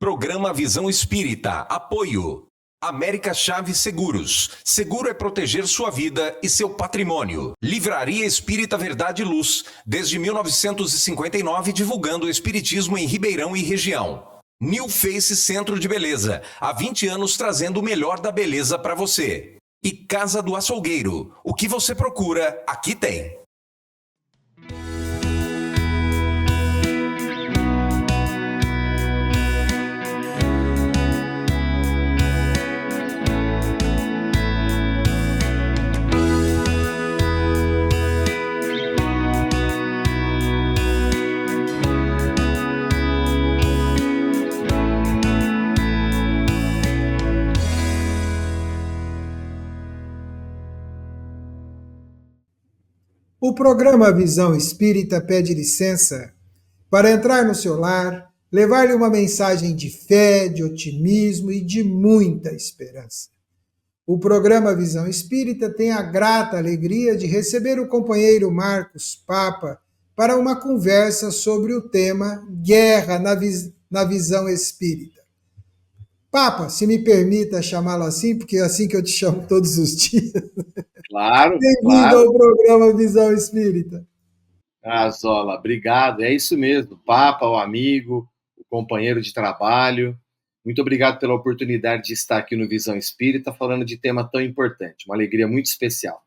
Programa Visão Espírita. Apoio. América Chaves Seguros. Seguro é proteger sua vida e seu patrimônio. Livraria Espírita Verdade e Luz. Desde 1959, divulgando o espiritismo em Ribeirão e região. New Face Centro de Beleza. Há 20 anos trazendo o melhor da beleza para você. E Casa do Açougueiro. O que você procura, aqui tem. O programa Visão Espírita pede licença para entrar no seu lar, levar-lhe uma mensagem de fé, de otimismo e de muita esperança. O programa Visão Espírita tem a grata alegria de receber o companheiro Marcos Papa para uma conversa sobre o tema Guerra na Visão Espírita. Papa, se me permita chamá-lo assim, porque é assim que eu te chamo todos os dias. Claro, Bem-vindo ao programa Visão Espírita. Zola, obrigado. É isso mesmo. Papa, o amigo, o companheiro de trabalho. Muito obrigado pela oportunidade de estar aqui no Visão Espírita falando de tema tão importante. Uma alegria muito especial.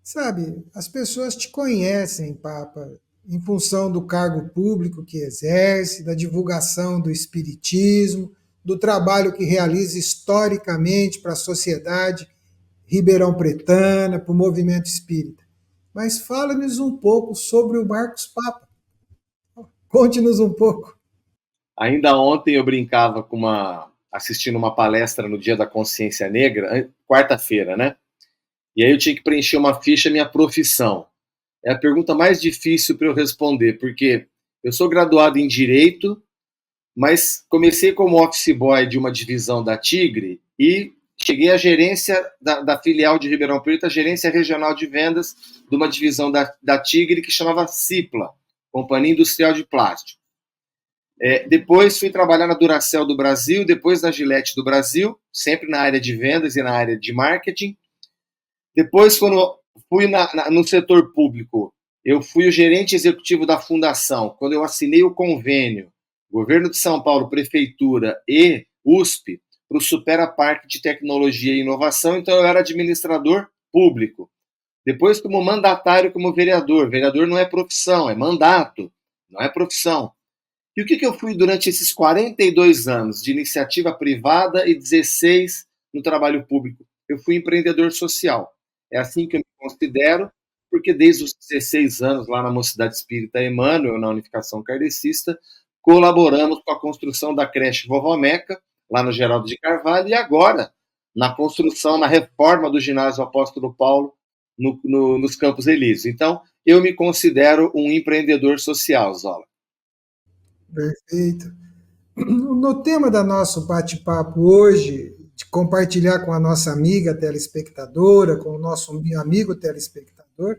Sabe, as pessoas te conhecem, Papa, em função do cargo público que exerce, da divulgação do espiritismo, do trabalho que realiza historicamente para a sociedade ribeirão pretana, para o movimento espírita. Mas fala-nos um pouco sobre o Marcos Papa. Conte-nos um pouco. Ainda ontem eu brincava assistindo uma palestra no Dia da Consciência Negra, quarta-feira, né? E aí eu tinha que preencher uma ficha, minha profissão. É a pergunta mais difícil para eu responder, porque eu sou graduado em Direito, mas comecei como office boy de uma divisão da Tigre e cheguei à gerência da filial de Ribeirão Preto, a gerência regional de vendas de uma divisão da Tigre que chamava Cipla, Companhia Industrial de Plástico. Depois fui trabalhar na Duracell do Brasil, depois na Gillette do Brasil, sempre na área de vendas e na área de marketing. Depois, quando fui no setor público, eu fui o gerente executivo da fundação. Quando eu assinei o convênio, Governo de São Paulo, Prefeitura e USP, para o Supera Parque de Tecnologia e Inovação, então eu era administrador público. Depois, como mandatário, como vereador. Vereador não é profissão, é mandato, não é profissão. E o que eu fui durante esses 42 anos de iniciativa privada e 16 no trabalho público? Eu fui empreendedor social. É assim que eu me considero, porque desde os 16 anos, lá na Mocidade Espírita Emmanuel, na Unificação Kardecista, colaboramos com a construção da creche Vovó Meca, lá no Geraldo de Carvalho, e agora na construção, na reforma do ginásio Apóstolo Paulo, nos Campos Elíseos. Então, eu me considero um empreendedor social, Zola. Perfeito. No tema do nosso bate-papo hoje, de compartilhar com a nossa amiga telespectadora, com o nosso amigo telespectador,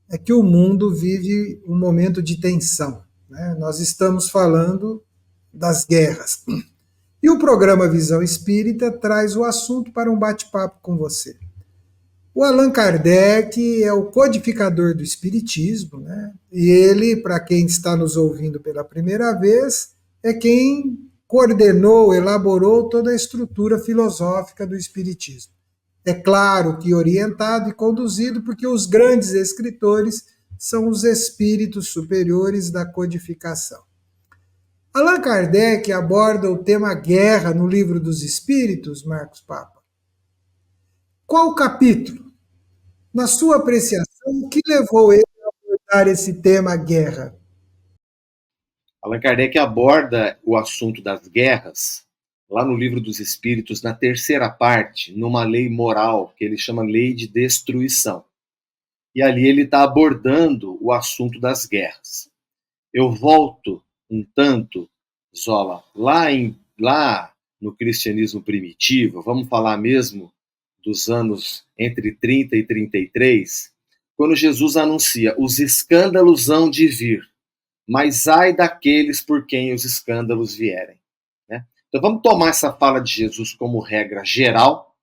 é que o mundo vive um momento de tensão, né? Nós estamos falando das guerras. E o programa Visão Espírita traz o assunto para um bate-papo com você. O Allan Kardec é o codificador do Espiritismo, né? E ele, para quem está nos ouvindo pela primeira vez, é quem coordenou, elaborou toda a estrutura filosófica do Espiritismo. É claro que orientado e conduzido, porque os grandes escritores são os espíritos superiores da codificação. Allan Kardec aborda o tema guerra no Livro dos Espíritos, Marcos Papa. Qual o capítulo? Na sua apreciação, o que levou ele a abordar esse tema guerra? Allan Kardec aborda o assunto das guerras lá no Livro dos Espíritos, na terceira parte, numa lei moral, que ele chama lei de destruição. E ali ele está abordando o assunto das guerras. Eu volto um tanto, Zola, lá no cristianismo primitivo, vamos falar mesmo dos anos entre 30 e 33, quando Jesus anuncia: os escândalos hão de vir, mas ai daqueles por quem os escândalos vierem. Então vamos tomar essa fala de Jesus como regra geral,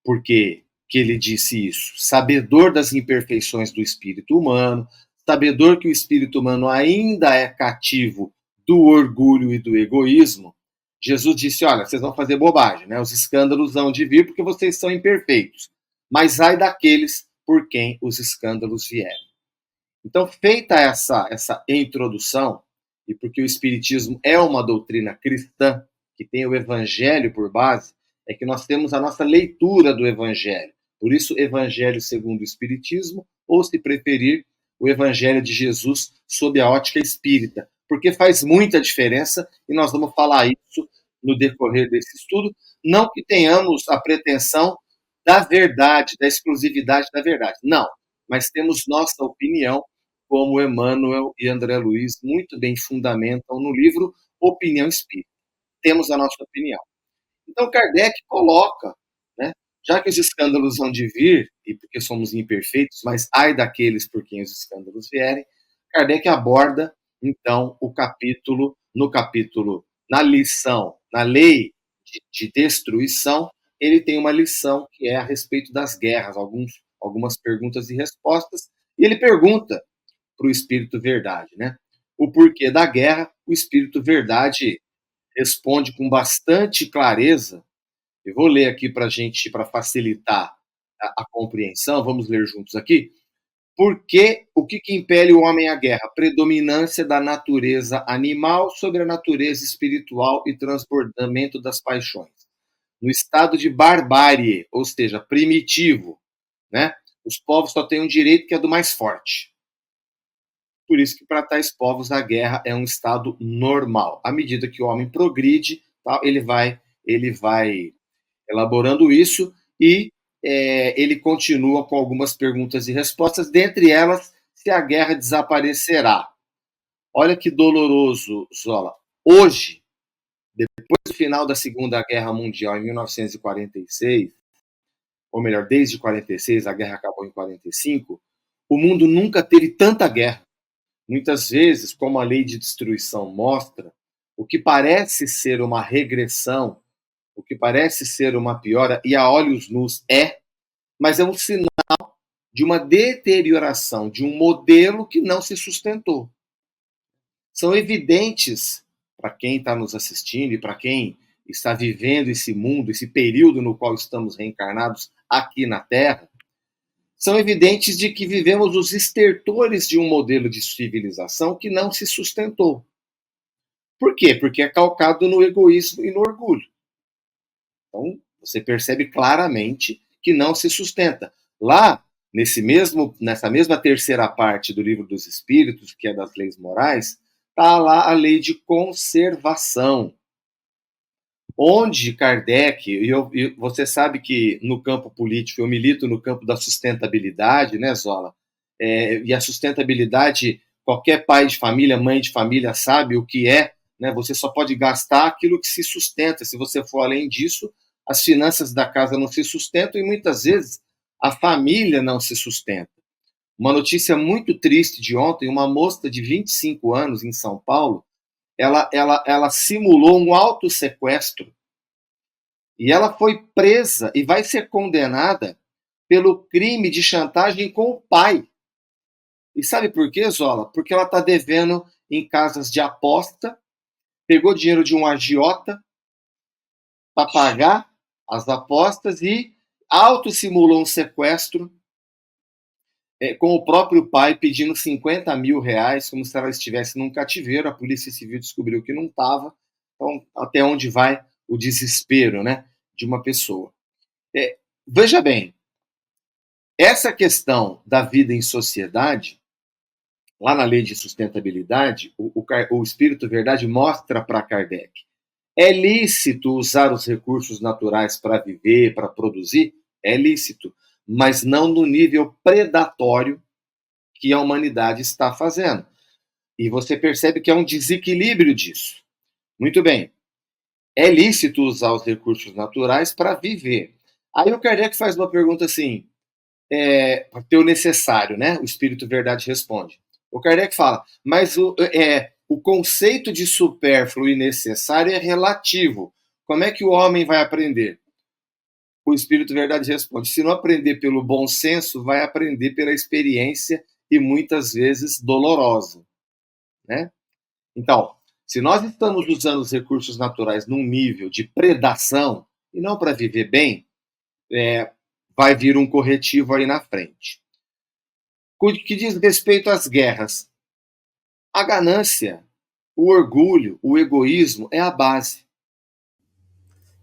porque que ele disse isso, sabedor das imperfeições do espírito humano, sabedor que o espírito humano ainda é cativo do orgulho e do egoísmo. Jesus disse, olha, vocês vão fazer bobagem, né? Os escândalos vão de vir porque vocês são imperfeitos, mas ai daqueles por quem os escândalos vierem. Então, feita essa introdução, e porque o Espiritismo é uma doutrina cristã, que tem o Evangelho por base, é que nós temos a nossa leitura do Evangelho. Por isso, Evangelho segundo o Espiritismo, ou, se preferir, o Evangelho de Jesus sob a ótica espírita, porque faz muita diferença, e nós vamos falar isso no decorrer desse estudo, não que tenhamos a pretensão da verdade, da exclusividade da verdade, não, mas temos nossa opinião, como Emmanuel e André Luiz muito bem fundamentam no livro Opinião Espírita. Temos a nossa opinião. Então, Kardec coloca, né, já que os escândalos vão de vir, e porque somos imperfeitos, mas ai daqueles por quem os escândalos vierem, Kardec aborda, então, no capítulo, na lição, na lei de destruição, ele tem uma lição que é a respeito das guerras, algumas perguntas e respostas, e ele pergunta para o Espírito Verdade, né? O porquê da guerra, o Espírito Verdade responde com bastante clareza. Eu vou ler aqui para a gente, para facilitar a compreensão, vamos ler juntos aqui. Porque o que impele o homem à guerra? Predominância da natureza animal sobre a natureza espiritual e transbordamento das paixões. No estado de barbárie, ou seja, primitivo, né? Os povos só têm um direito que é do mais forte. Por isso que para tais povos a guerra é um estado normal. À medida que o homem progride, ele vai elaborando isso e ele continua com algumas perguntas e respostas, dentre elas, se a guerra desaparecerá. Olha que doloroso, Zola. Hoje, depois do final da Segunda Guerra Mundial, em 1946, ou melhor, desde 46, a guerra acabou em 45, o mundo nunca teve tanta guerra. Muitas vezes, como a lei de destruição mostra, o que parece ser uma regressão, o que parece ser uma piora, e a olhos nus mas é um sinal de uma deterioração, de um modelo que não se sustentou. São evidentes, para quem está nos assistindo e para quem está vivendo esse mundo, esse período no qual estamos reencarnados aqui na Terra, são evidentes de que vivemos os estertores de um modelo de civilização que não se sustentou. Por quê? Porque é calcado no egoísmo e no orgulho. Então, você percebe claramente que não se sustenta. Lá, nessa mesma terceira parte do Livro dos Espíritos, que é das leis morais, está lá a lei de conservação. Onde Kardec, e você sabe que no campo político eu milito no campo da sustentabilidade, né, Zola? E a sustentabilidade, qualquer pai de família, mãe de família sabe o que é, né? Você só pode gastar aquilo que se sustenta. Se você for além disso, as finanças da casa não se sustentam e muitas vezes a família não se sustenta. Uma notícia muito triste de ontem, uma moça de 25 anos em São Paulo, ela simulou um autossequestro e ela foi presa e vai ser condenada pelo crime de chantagem com o pai. E sabe por quê, Zola? Porque ela está devendo em casas de aposta, pegou dinheiro de um agiota para pagar as apostas e autossimulou um sequestro com o próprio pai pedindo 50 mil reais, como se ela estivesse num cativeiro. A Polícia Civil descobriu que não estava. Então, até onde vai o desespero, né, de uma pessoa? Veja bem, essa questão da vida em sociedade, lá na lei de sustentabilidade, o Espírito Verdade mostra para Kardec: é lícito usar os recursos naturais para viver, para produzir? É lícito, mas não no nível predatório que a humanidade está fazendo. E você percebe que é um desequilíbrio disso. Muito bem. É lícito usar os recursos naturais para viver. Aí o Kardec faz uma pergunta assim, para ter o necessário, né? O Espírito Verdade responde. O Kardec fala, mas O conceito de supérfluo e necessário é relativo. Como é que o homem vai aprender? O Espírito Verdade responde: se não aprender pelo bom senso, vai aprender pela experiência e muitas vezes dolorosa, né? Então, se nós estamos usando os recursos naturais num nível de predação e não para viver bem, vai vir um corretivo aí na frente. O que diz respeito às guerras, a ganância, o orgulho, o egoísmo é a base.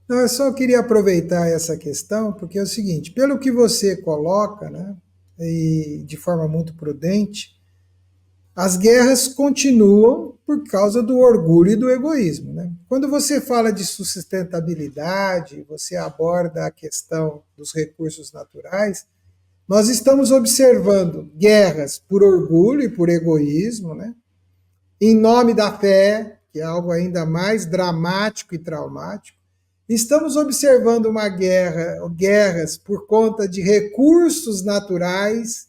Não, eu só queria aproveitar essa questão, porque é o seguinte, pelo que você coloca, né, e de forma muito prudente, as guerras continuam por causa do orgulho e do egoísmo, né? Quando você fala de sustentabilidade, você aborda a questão dos recursos naturais, nós estamos observando guerras por orgulho e por egoísmo, né? Em nome da fé, que é algo ainda mais dramático e traumático. Estamos observando guerras por conta de recursos naturais,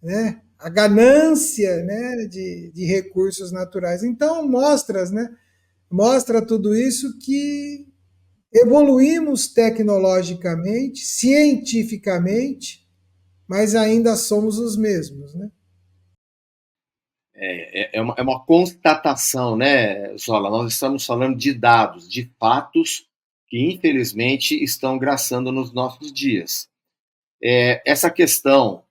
né? A ganância, né, de recursos naturais. Então, mostra tudo isso que evoluímos tecnologicamente, cientificamente, mas ainda somos os mesmos, né? É uma constatação, né, Zola? Nós estamos falando de dados, de fatos que, infelizmente, estão graçando nos nossos dias. Essa questão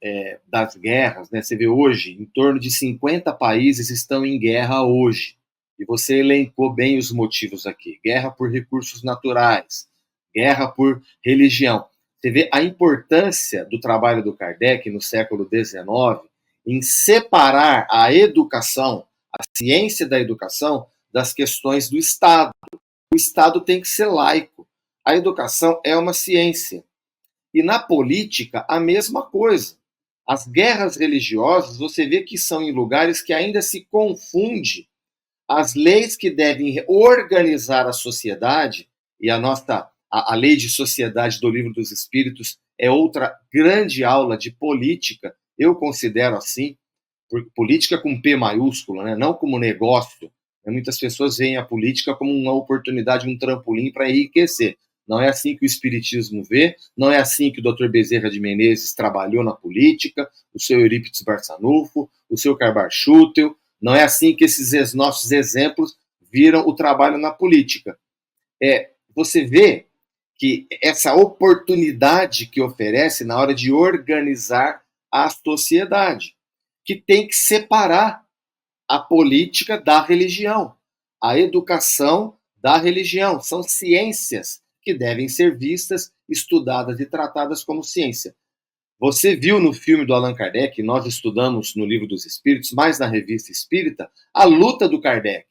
das guerras, né, você vê hoje, em torno de 50 países estão em guerra hoje. E você elencou bem os motivos aqui. Guerra por recursos naturais, guerra por religião. Você vê a importância do trabalho do Kardec no século XIX em separar a educação, a ciência da educação, das questões do Estado. O Estado tem que ser laico. A educação é uma ciência. E na política, a mesma coisa. As guerras religiosas, você vê que são em lugares que ainda se confunde as leis que devem organizar a sociedade, e a lei de sociedade do Livro dos Espíritos é outra grande aula de política, eu considero assim, política com P maiúsculo, né? Não como negócio. Muitas pessoas veem a política como uma oportunidade, um trampolim para enriquecer. Não é assim que o Espiritismo vê, não é assim que o Dr. Bezerra de Menezes trabalhou na política, o seu Eurípides Barçanufo, o seu Karbar Schutel, não é assim que esses nossos exemplos viram o trabalho na política. Você vê que essa oportunidade que oferece na hora de organizar a sociedade, que tem que separar a política da religião, a educação da religião. São ciências que devem ser vistas, estudadas e tratadas como ciência. Você viu no filme do Allan Kardec, nós estudamos no Livro dos Espíritos, mais na Revista Espírita, a luta do Kardec.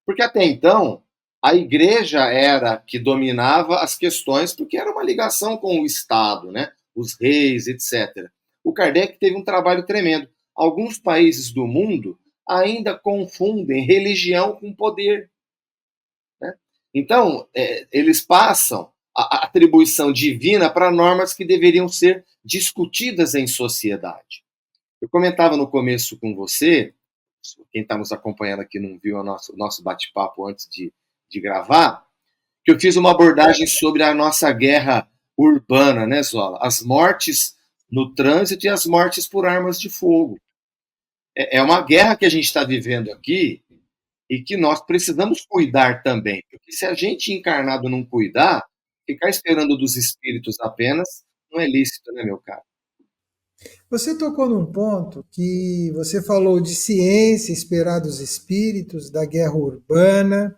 Porque até então, a igreja era que dominava as questões, porque era uma ligação com o Estado, né? Os reis, etc. O Kardec teve um trabalho tremendo. Alguns países do mundo ainda confundem religião com poder. Né? Então, eles passam a atribuição divina para normas que deveriam ser discutidas em sociedade. Eu comentava no começo com você, quem está nos acompanhando aqui não viu o nosso bate-papo antes de gravar, que eu fiz uma abordagem sobre a nossa guerra urbana, né, Zola? As mortes no trânsito e as mortes por armas de fogo. É uma guerra que a gente está vivendo aqui e que nós precisamos cuidar também. Porque se a gente encarnado não cuidar, ficar esperando dos espíritos apenas não é lícito, né, meu caro? Você tocou num ponto que você falou de ciência, esperar dos espíritos, da guerra urbana,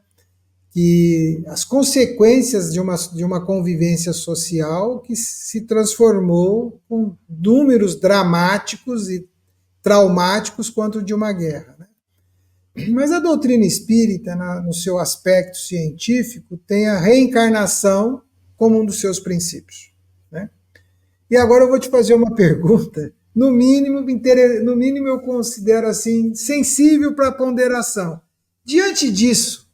que as consequências de uma convivência social que se transformou com números dramáticos e traumáticos quanto de uma guerra. Né? Mas a doutrina espírita, no seu aspecto científico, tem a reencarnação como um dos seus princípios. Né? E agora eu vou te fazer uma pergunta, no mínimo eu considero assim, sensível para ponderação. Diante disso,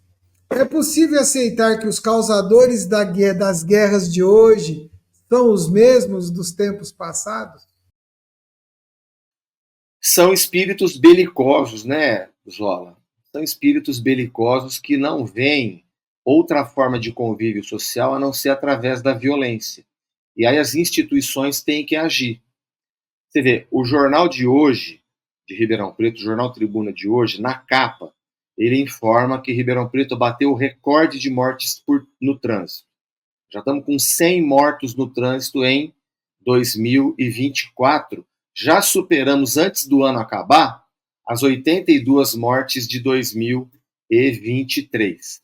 é possível aceitar que os causadores das guerras de hoje são os mesmos dos tempos passados? São espíritos belicosos, né, Zola? são espíritos belicosos que não veem outra forma de convívio social a não ser através da violência. E aí as instituições têm que agir. Você vê, o jornal de hoje, de Ribeirão Preto, o Jornal Tribuna de hoje, na capa, ele informa que Ribeirão Preto bateu o recorde de mortes no trânsito. Já estamos com 100 mortos no trânsito em 2024. Já superamos, antes do ano acabar, as 82 mortes de 2023.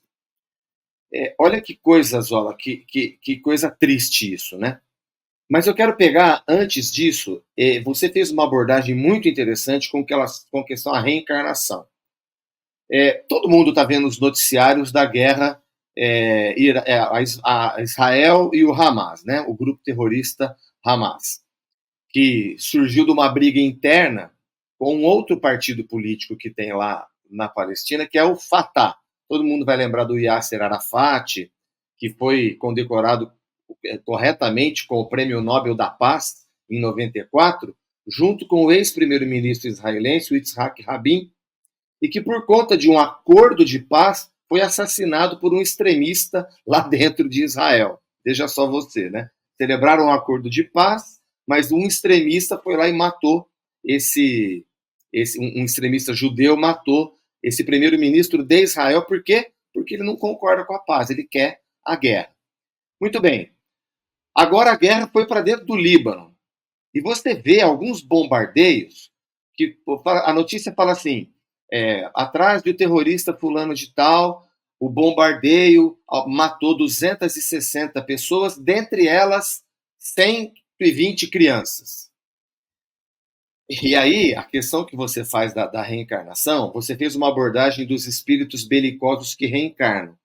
Olha que coisa, Zola, que coisa triste isso, né? Mas eu quero pegar, antes disso, você fez uma abordagem muito interessante com a questão da reencarnação. Todo mundo está vendo os noticiários da guerra a Israel e o Hamas, né? O grupo terrorista Hamas, que surgiu de uma briga interna com um outro partido político que tem lá na Palestina, que é o Fatah. Todo mundo vai lembrar do Yasser Arafat, que foi condecorado corretamente com o Prêmio Nobel da Paz em 94, junto com o ex-primeiro-ministro israelense, o Yitzhak Rabin, e que por conta de um acordo de paz foi assassinado por um extremista lá dentro de Israel. Veja só você, né? Celebraram um acordo de paz, mas um extremista foi lá e matou um extremista judeu matou esse primeiro-ministro de Israel. Por quê? Porque ele não concorda com a paz, ele quer a guerra. Muito bem. Agora a guerra foi para dentro do Líbano. E você vê alguns bombardeios que a notícia fala assim, atrás do terrorista fulano de tal, o bombardeio matou 260 pessoas, dentre elas 120 crianças. E aí, a questão que você faz da reencarnação, você fez uma abordagem dos espíritos belicosos que reencarnam.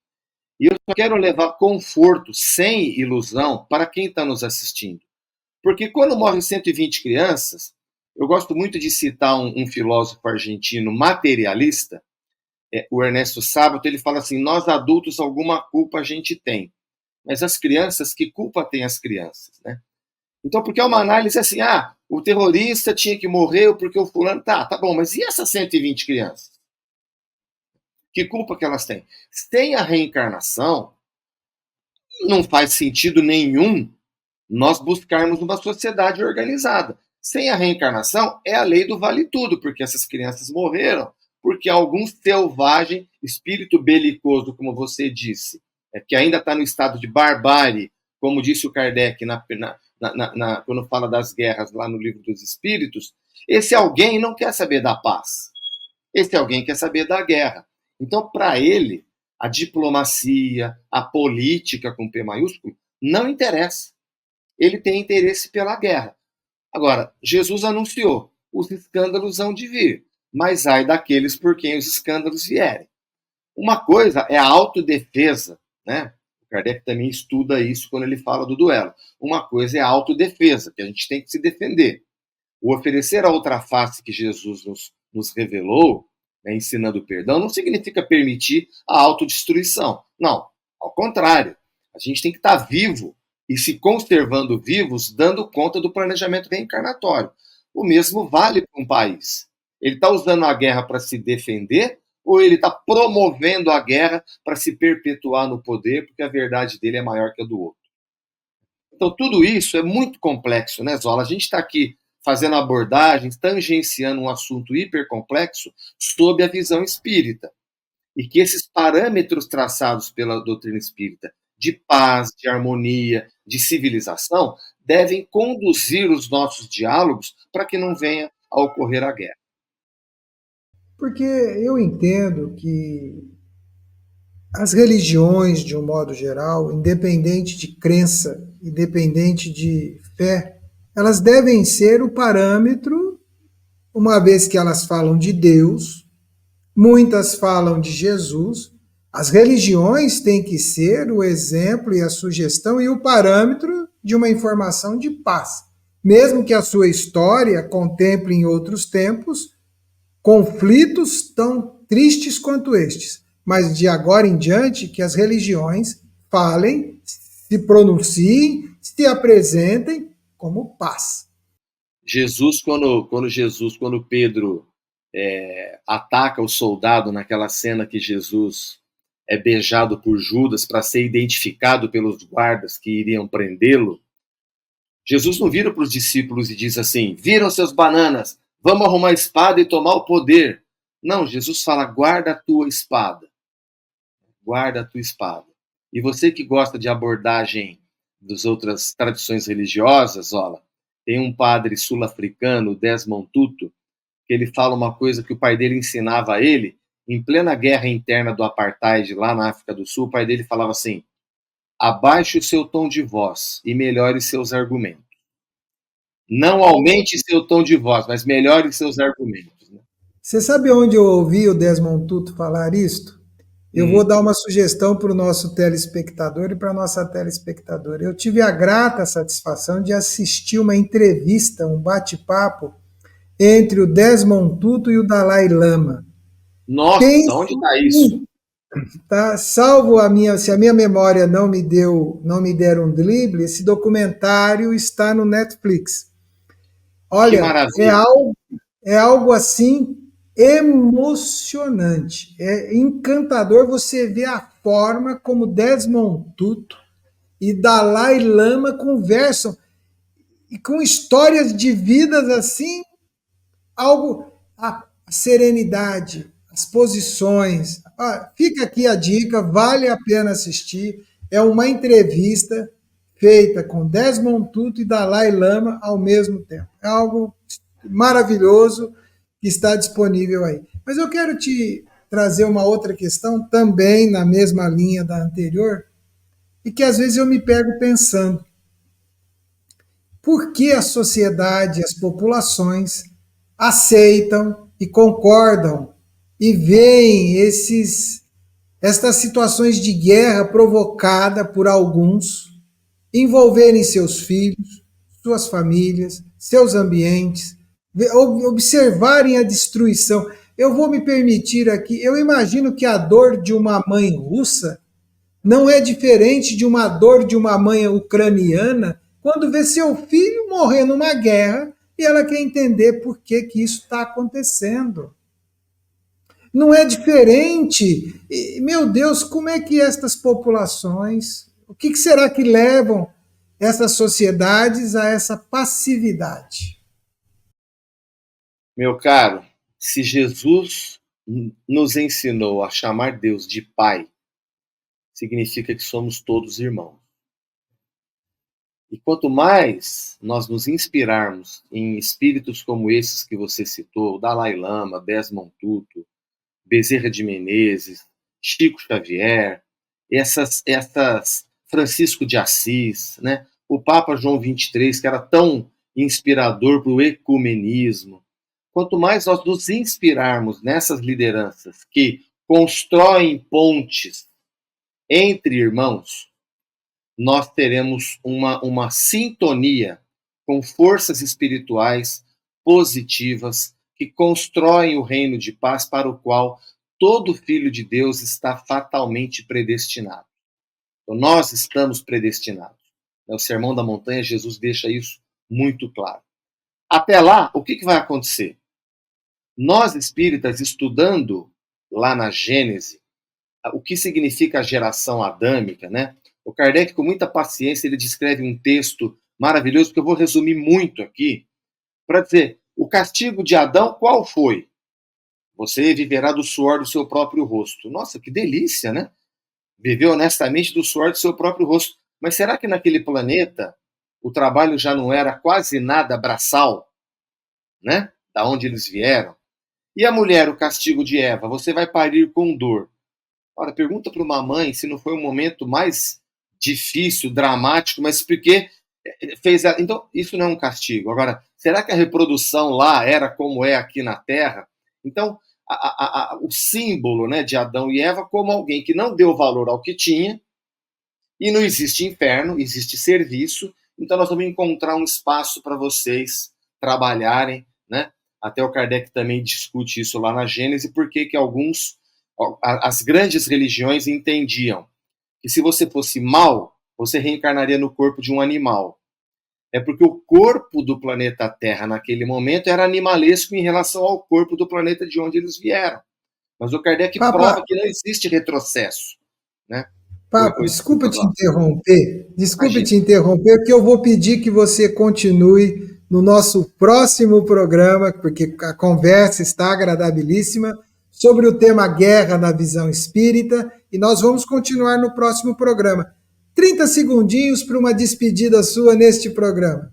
E eu só quero levar conforto, sem ilusão, para quem está nos assistindo. Porque quando morrem 120 crianças, eu gosto muito de citar um filósofo argentino materialista, o Ernesto Sábato, ele fala assim, nós adultos alguma culpa a gente tem, mas as crianças, que culpa tem as crianças, né? Então, porque é uma análise assim, o terrorista tinha que morrer porque o fulano... Tá bom, mas e essas 120 crianças? Que culpa que elas têm? Sem a reencarnação, não faz sentido nenhum nós buscarmos uma sociedade organizada. Sem a reencarnação, é a lei do vale tudo, porque essas crianças morreram, porque algum selvagem, espírito belicoso, como você disse, que ainda está no estado de barbárie, como disse o Kardec quando fala das guerras lá no Livro dos Espíritos, esse alguém não quer saber da paz. Esse alguém quer saber da guerra. Então, para ele, a diplomacia, a política com P maiúsculo, não interessa. Ele tem interesse pela guerra. Agora, Jesus anunciou, os escândalos hão de vir, mas ai daqueles por quem os escândalos vierem. Uma coisa é a autodefesa, né? O Kardec também estuda isso quando ele fala do duelo. Uma coisa é a autodefesa, que a gente tem que se defender. O oferecer a outra face que Jesus nos revelou, né, ensinando o perdão, não significa permitir a autodestruição. Não, ao contrário. A gente tem que estar vivo e se conservando vivos, dando conta do planejamento reencarnatório. O mesmo vale para um país. Ele está usando a guerra para se defender ou ele está promovendo a guerra para se perpetuar no poder porque a verdade dele é maior que a do outro? Então, tudo isso é muito complexo, né, Zola? A gente está aqui fazendo abordagens, tangenciando um assunto hipercomplexo sob a visão espírita. E que esses parâmetros traçados pela doutrina espírita de paz, de harmonia, de civilização, devem conduzir os nossos diálogos para que não venha a ocorrer a guerra. Porque eu entendo que as religiões, de um modo geral, independente de crença, independente de fé, elas devem ser o parâmetro, uma vez que elas falam de Deus, muitas falam de Jesus, as religiões têm que ser o exemplo e a sugestão e o parâmetro de uma informação de paz. Mesmo que a sua história contemple em outros tempos conflitos tão tristes quanto estes, mas de agora em diante que as religiões falem, se pronunciem, se apresentem como paz. Jesus, quando Pedro ataca o soldado naquela cena que Jesus é beijado por Judas para ser identificado pelos guardas que iriam prendê-lo, Jesus não vira para os discípulos e diz assim: viram seus bananas, vamos arrumar a espada e tomar o poder. Não, Jesus fala: guarda a tua espada. Guarda a tua espada. E você que gosta de abordagem das outras tradições religiosas, olha, tem um padre sul-africano, Desmond Tutu, que ele fala uma coisa que o pai dele ensinava a ele, em plena guerra interna do apartheid lá na África do Sul. O pai dele falava assim: abaixe o seu tom de voz e melhore seus argumentos. Não aumente seu tom de voz, mas melhore seus argumentos. Né? Você sabe onde eu ouvi o Desmond Tutu falar isto? Eu vou dar uma sugestão para o nosso telespectador e para a nossa telespectadora. Eu tive a grata satisfação de assistir uma entrevista, um bate-papo entre o Desmond Tutu e o Dalai Lama. Nossa, onde está isso? Tá? Salvo se a minha memória não me der um drible, esse documentário está no Netflix. Olha, é algo assim emocionante, é encantador você ver a forma como Desmond Tutu e Dalai Lama conversam e com histórias de vidas assim, a serenidade, as posições. Fica aqui a dica, vale a pena assistir. É uma entrevista feita com Desmond Tutu e Dalai Lama ao mesmo tempo. É algo maravilhoso que está disponível aí. Mas eu quero te trazer uma outra questão, também na mesma linha da anterior, e que às vezes eu me pego pensando: por que a sociedade, as populações aceitam e concordam e veem estas situações de guerra provocada por alguns envolverem seus filhos, suas famílias, seus ambientes, observarem a destruição? Eu vou me permitir aqui, eu imagino que a dor de uma mãe russa não é diferente de uma dor de uma mãe ucraniana quando vê seu filho morrer numa guerra e ela quer entender por que isso está acontecendo. Não é diferente. Meu Deus, como é que estas populações, o que será que levam essas sociedades a essa passividade? Meu caro, se Jesus nos ensinou a chamar Deus de Pai, significa que somos todos irmãos. E quanto mais nós nos inspirarmos em espíritos como esses que você citou, Dalai Lama, Desmond Tutu, Bezerra de Menezes, Chico Xavier, essas Francisco de Assis, né? O Papa João XXIII, que era tão inspirador para o ecumenismo. Quanto mais nós nos inspirarmos nessas lideranças que constroem pontes entre irmãos, nós teremos uma sintonia com forças espirituais positivas que constroem o reino de paz para o qual todo filho de Deus está fatalmente predestinado. Então, nós estamos predestinados. No Sermão da Montanha, Jesus deixa isso muito claro. Até lá, o que vai acontecer? Nós espíritas, estudando lá na Gênese, o que significa a geração adâmica, né? O Kardec, com muita paciência, ele descreve um texto maravilhoso, que eu vou resumir muito aqui, para dizer: o castigo de Adão qual foi? Você viverá do suor do seu próprio rosto. Nossa, que delícia, né? Viver honestamente do suor do seu próprio rosto. Mas será que naquele planeta o trabalho já não era quase nada braçal, né? Da onde eles vieram? E a mulher, o castigo de Eva: você vai parir com dor. Ora, pergunta para uma mãe se não foi um momento mais difícil, dramático, mas porque fez. Então, isso não é um castigo. Agora, será que a reprodução lá era como é aqui na Terra? Então, o símbolo, né, de Adão e Eva como alguém que não deu valor ao que tinha, e não existe inferno, existe serviço. Então, nós vamos encontrar um espaço para vocês trabalharem, né? Até o Kardec também discute isso lá na Gênese, porque que as grandes religiões entendiam que se você fosse mau, você reencarnaria no corpo de um animal. é porque o corpo do planeta Terra naquele momento era animalesco em relação ao corpo do planeta de onde eles vieram. Mas o Kardec prova que não existe retrocesso, né? Papa, desculpa te interromper, porque eu vou pedir que você continue no nosso próximo programa, porque a conversa está agradabilíssima, sobre o tema guerra na visão espírita, e nós vamos continuar no próximo programa. 30 segundinhos para uma despedida sua neste programa.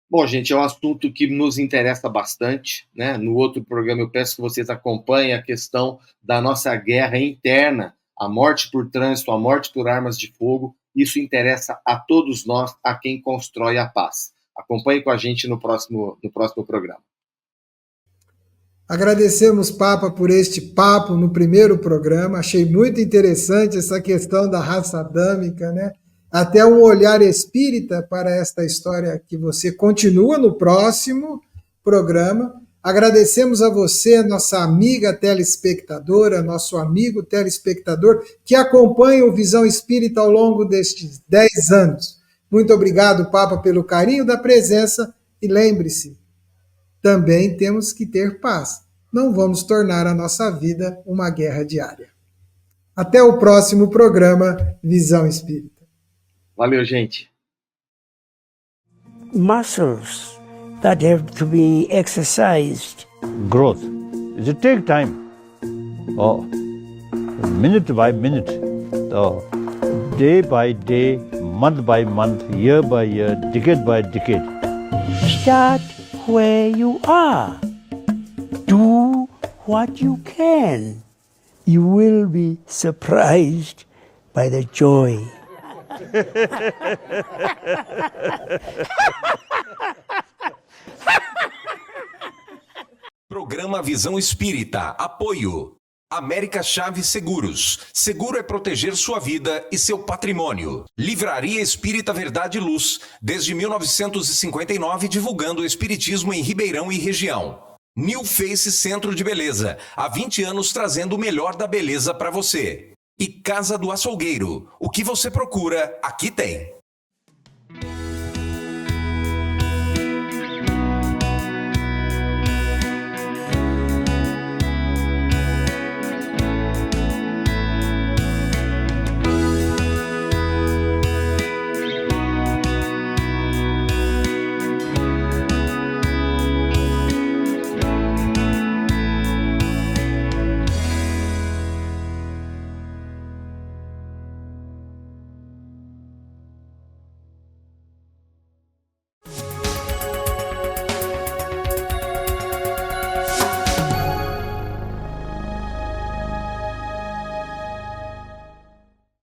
Bom, gente, é um assunto que nos interessa bastante, né? No outro programa eu peço que vocês acompanhem a questão da nossa guerra interna, a morte por trânsito, a morte por armas de fogo. Isso interessa a todos nós, a quem constrói a paz. Acompanhe com a gente no próximo programa. Agradecemos, Papa, por este papo no primeiro programa. Achei muito interessante essa questão da raça adâmica, né? Até um olhar espírita para esta história que você continua no próximo programa. Agradecemos a você, nossa amiga telespectadora, nosso amigo telespectador, que acompanha o Visão Espírita ao longo destes 10 anos. Muito obrigado, Papa, pelo carinho da presença e lembre-se, também temos que ter paz. Não vamos tornar a nossa vida uma guerra diária. Até o próximo programa Visão Espírita. Valeu, gente. Muscles that have to be exercised. Growth. It takes time. Minute by minute. Day by day, month by month, year by year, decade by decade. Start where you are. Do what you can. You will be surprised by the joy. Programa Visão Espírita. Apoio. América Chaves Seguros. Seguro é proteger sua vida e seu patrimônio. Livraria Espírita Verdade e Luz. Desde 1959, divulgando o espiritismo em Ribeirão e região. New Face Centro de Beleza. Há 20 anos trazendo o melhor da beleza para você. E Casa do Açougueiro. O que você procura, aqui tem.